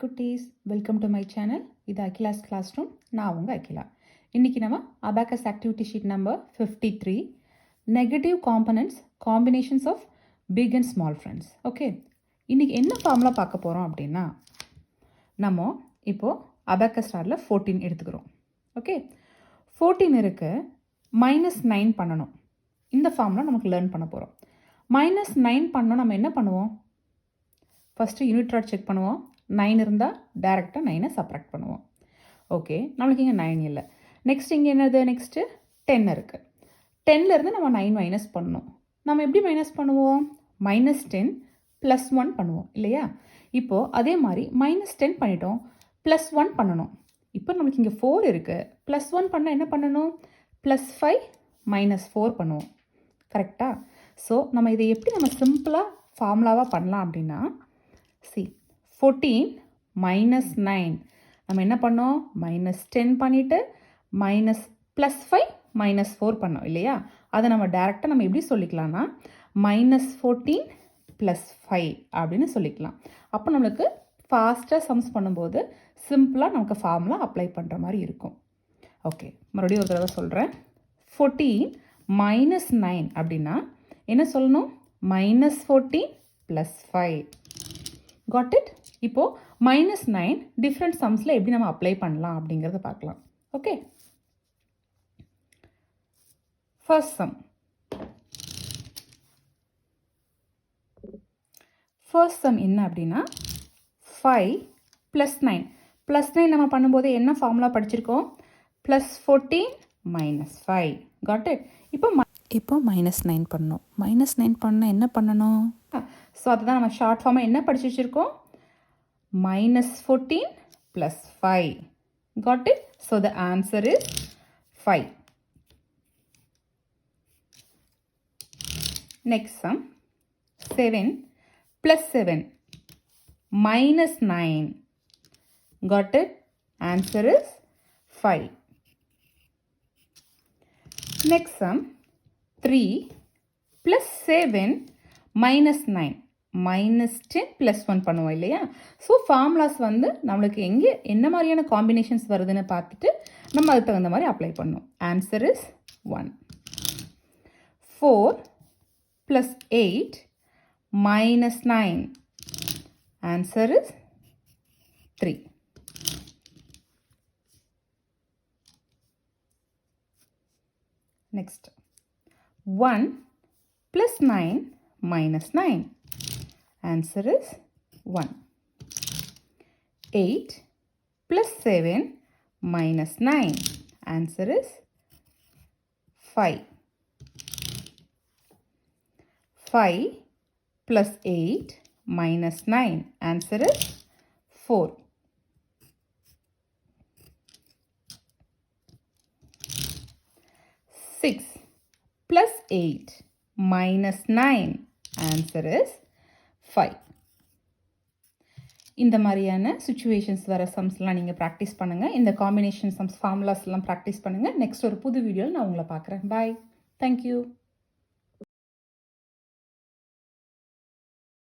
குட்டீஸ், welcome to my channel. இது Akila's class room. நான் உங்கள் அகிலா. இன்றைக்கி நம்ம abacus activity sheet number 53 negative components combinations of big and small friends. Okay, இன்றைக்கி என்ன ஃபார்முலா பார்க்க போகிறோம் அப்படின்னா, நம்ம இப்போது அபாக்கஸ் ஸ்டாரில் 14 எடுத்துக்கிறோம். ஓகே, 14 இருக்கு, -9 பண்ணணும். இந்த ஃபார்முலா நமக்கு லேர்ன் பண்ண போகிறோம். -9 பண்ணோம், நம்ம என்ன பண்ணுவோம்? ஃபஸ்ட்டு யூனிட் ராட் செக் பண்ணுவோம். 9 இருந்தால் டேரெக்டாக 9 சப்ராக்ட் பண்ணுவோம். ஓகே, நம்மளுக்கு இங்கே 9 இல்லை. நெக்ஸ்ட் இங்கே என்னது? நெக்ஸ்ட்டு 10 இருக்குது. 10லேருந்து நம்ம 9 மைனஸ் பண்ணணும். நம்ம எப்படி மைனஸ் பண்ணுவோம்? -10 +1 பண்ணுவோம் இல்லையா? இப்போது அதே மாதிரி -10 பண்ணிட்டோம், +1 பண்ணணும். இப்போ நம்மளுக்கு இங்கே 4 இருக்குது. +1 பண்ணால் என்ன பண்ணணும்? +5 -4 பண்ணுவோம். கரெக்டாக? ஸோ நம்ம இதை எப்படி நம்ம சிம்பிளாக ஃபார்முலாவாக பண்ணலாம் அப்படின்னா, 14 -9 நம்ம என்ன பண்ணோம்? -10 பண்ணிவிட்டு +5 -4 பண்ணோம் இல்லையா? அதை நம்ம டேரெக்டாக நம்ம எப்படி சொல்லிக்கலாம்னா -14 +5 அப்படின்னு சொல்லிக்கலாம். அப்போ நம்மளுக்கு ஃபாஸ்ட்டாக சம்ஸ் பண்ணும்போது சிம்பிளாக நமக்கு ஃபார்முலா அப்ளை பண்ணுற மாதிரி இருக்கும். ஓகே, மறுபடியும் ஒரு தடவை சொல்கிறேன். 14 -9 அப்படின்னா என்ன சொல்லணும்? -14 +5. Got it? இப்போது -9 டிஃப்ரெண்ட் சம்ஸில் எப்படி நம்ம அப்ளை பண்ணலாம் அப்படிங்கிறத பார்க்கலாம். ஓகே, ஃபர்ஸ்ட் சம் என்ன அப்படின்னா 5 + 9 +9 நம்ம பண்ணும்போது என்ன ஃபார்முலா படிச்சிருக்கோம்? +14 -5. Got it? இப்போ -9 பண்ணணும். -9 பண்ண என்ன பண்ணணும்? ஸோ அதுதான் நம்ம ஷார்ட் ஃபார்மாக என்ன படிச்சு வச்சுருக்கோம்? -14 +5. Got it? So the answer is 5. Next sum, 7 + 7 -9. Got it? Answer is 5. Next sum, 3 + 7 -9 -10 +1 பண்ணுவோம் இல்லையா? ஸோ ஃபார்முலாஸ் வந்து நம்மளுக்கு எங்கே என்ன மாதிரியான காம்பினேஷன்ஸ் வருதுன்னு பார்த்துட்டு நம்ம அதுக்கு தகுந்த மாதிரி அப்ளை பண்ணணும். Answer is 1. 4 + 8 -9. Answer is 3. Next 1 + 9 -9. Answer is 1. 8 + 7 -9. Answer is 5. 5 + 8 -9. Answer is 4. 6 + 8 -9. Answer is 5. இந்த மாதிரியான சிச்சுவேஷன்ஸ் வர சம்ஸ்லாம் நீங்கள் ப்ராக்டிஸ் பண்ணுங்கள். இந்த காம்பினேஷன் சம்ஸ் ஃபார்முலாஸ்லாம் ப்ராக்டிஸ் பண்ணுங்கள். நெக்ஸ்ட் ஒரு புது வீடியோவில் நான் உங்களை பார்க்குறேன். பாய். தேங்க்யூ.